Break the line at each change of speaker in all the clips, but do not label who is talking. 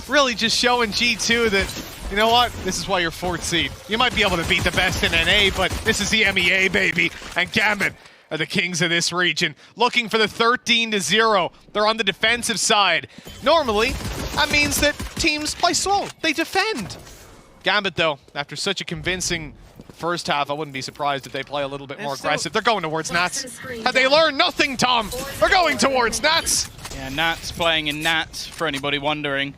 really just showing G2 that, you know what, this is why you're 4th seed. You might be able to beat the best in NA, but this is the MEA, baby. And Gambit are the kings of this region, looking for the 13-0. They're on the defensive side. Normally, that means that teams play slow. They defend. Gambit, though, after such a convincing first half, I wouldn't be surprised if they play a little bit more aggressive. They're going towards Nats. Have they learned nothing, Tom? They're going towards Nats.
Yeah, Nats playing in Nats, for anybody wondering.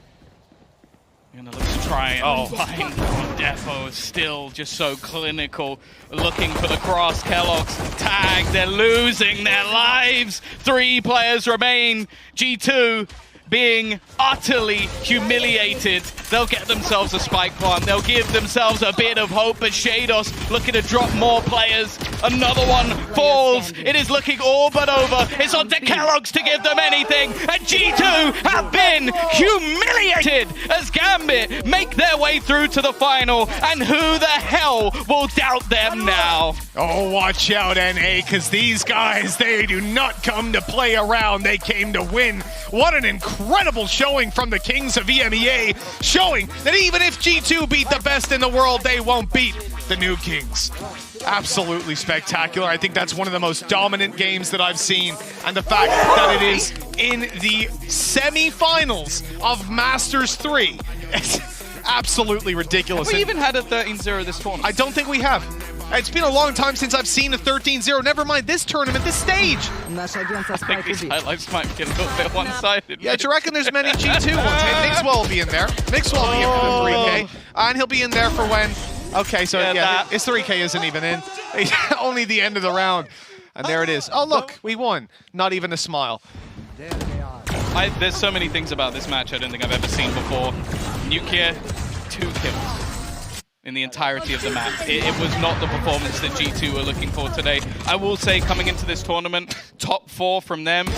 Gonna look to try and find Defo, still just so clinical, looking for the cross. Kellogg's tag, they're losing their lives. 3 players remain. G2 being utterly humiliated. They'll get themselves a spike plant. They'll give themselves a bit of hope, but Shados looking to drop more players. Another one falls. It is looking all but over. It's on to Kellogg's to give them anything, and G2 have been humiliated as Gambit make their way through to the final, and who the hell will doubt them now?
Oh, watch out, NA, because these guys, they do not come to play around. They came to win. What an incredible showing from the Kings of EMEA, showing that even if G2 beat the best in the world, they won't beat the new Kings. Absolutely spectacular. I think that's one of the most dominant games that I've seen, and the fact that it is in the semi-finals of Masters 3. It's absolutely ridiculous.
Have we even had a 13-0 this tournament?
I don't think we have. It's been a long time since I've seen a 13-0. Never mind this tournament, this stage.
I think these highlights might get a little bit one-sided.
Yeah, do you reckon there's many G2 ones? Hey, Mixwell will be in there. Mixwell will be in for the 3K. And he'll be in there for when... Okay, so yeah his 3K isn't even in. Only the end of the round. And there it is. Oh, look, we won. Not even a smile.
There's so many things about this match I don't think I've ever seen before. Nuclear, 2 kills in the entirety of the map. It was not the performance that G2 were looking for today. I will say, coming into this tournament, top 4 from them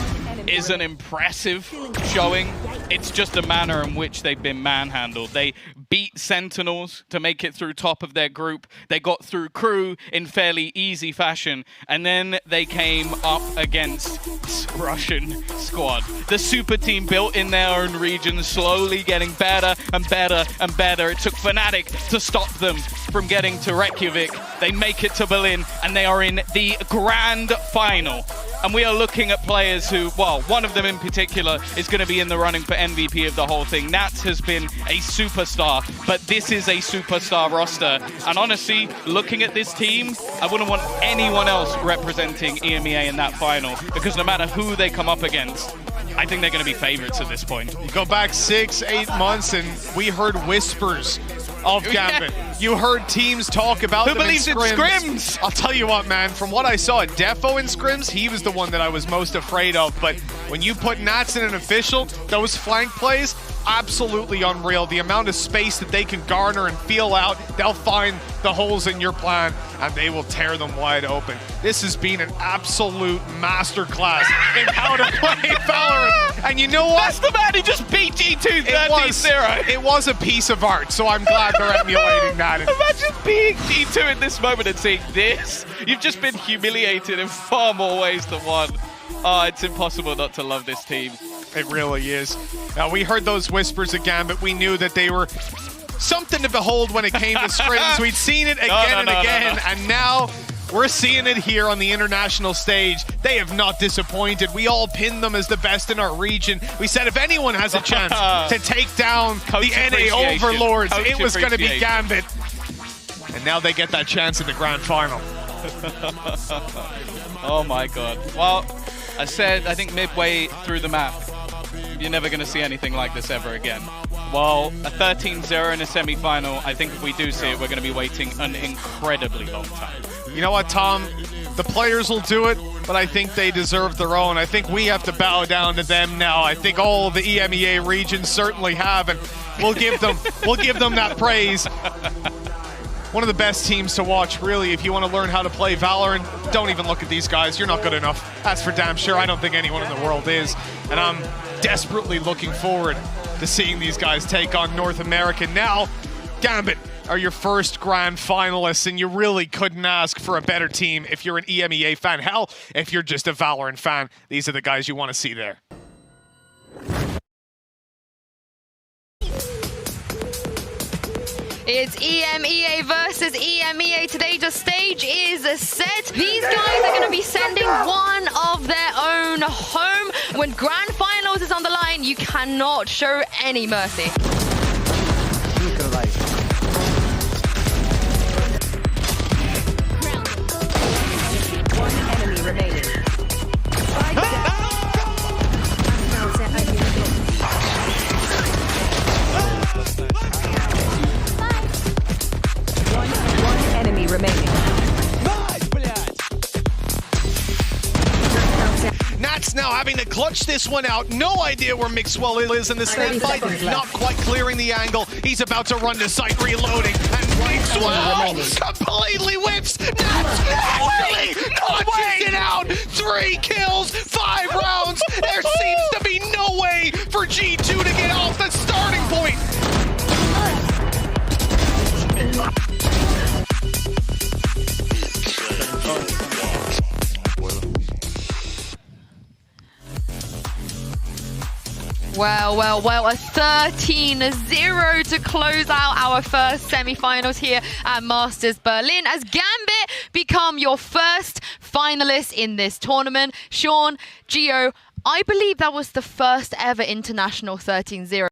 is an impressive showing. It's just a manner in which they've been manhandled. They beat Sentinels to make it through top of their group. They got through Crew in fairly easy fashion. And then they came up against this Russian squad. The super team built in their own region, slowly getting better and better and better. It took Fnatic to stop them from getting to Reykjavik. They make it to Berlin, and they are in the grand final. And we are looking at players who, well, one of them in particular is going to be in the running for MVP of the whole thing. Nats has been a superstar, but this is a superstar roster. And honestly, looking at this team, I wouldn't want anyone else representing EMEA in that final, because no matter who they come up against, I think they're going to be favorites at this point.
You go back 6-8 months and we heard whispers of Gambit.
Yeah.
You heard teams talk about
Who
them
believes in scrims?
I'll tell you what, man, from what I saw at Defo in scrims, he was the one that I was most afraid of. But when you put Nats in an official, those flank plays, absolutely unreal. The amount of space that they can garner and feel out, they'll find the holes in your plan and they will tear them wide open. This has been an absolute masterclass in how to play Valorant. And you know what?
That's the man who just beat G2 30-0.
It was a piece of art, so I'm glad they're emulating that.
Imagine being G2 in this moment and seeing this. You've just been humiliated in far more ways than one. Oh, it's impossible not to love this team.
It really is. Now, we heard those whispers of Gambit. We knew that they were something to behold when it came to scrims. We'd seen it again and again, and now we're seeing it here on the international stage. They have not disappointed. We all pinned them as the best in our region. We said if anyone has a chance to take down the NA overlords, it was going to be Gambit. And now they get that chance in the grand final.
Oh my god. Well, I said, I think midway through the map, you're never going to see anything like this ever again. Well, a 13-0 in a semi-final, I think if we do see it, we're going to be waiting an incredibly long time.
You know what, Tom? The players will do it, but I think they deserve their own. I think we have to bow down to them now. I think all the EMEA regions certainly have, and we'll give them that praise. One of the best teams to watch, really, if you want to learn how to play Valorant. Don't even look at these guys. You're not good enough. That's for damn sure. I don't think anyone in the world is. And I'm desperately looking forward to seeing these guys take on North America. Now, Gambit are your first grand finalists, and you really couldn't ask for a better team if you're an EMEA fan. Hell, if you're just a Valorant fan, these are the guys you want to see there.
It's EMEA versus EMEA today. The stage is set. These guys are going to be sending one of their own home. When Grand Finals is on the line, you cannot show any mercy.
One enemy remaining. One enemy remaining.
Nats now having to clutch this one out. No idea where Mixwell is in the snap fight. Not quite clearing the angle. He's about to run to site, reloading. And Mixwell completely whips. Nats really clutches it out. 3 kills, 5 rounds. There seems to be no way for G2 to get off the starting point.
Well, a 13-0 to close out our first semi-finals here at Masters Berlin as Gambit become your first finalists in this tournament. Sean, Gio, I believe that was the first ever international 13-0.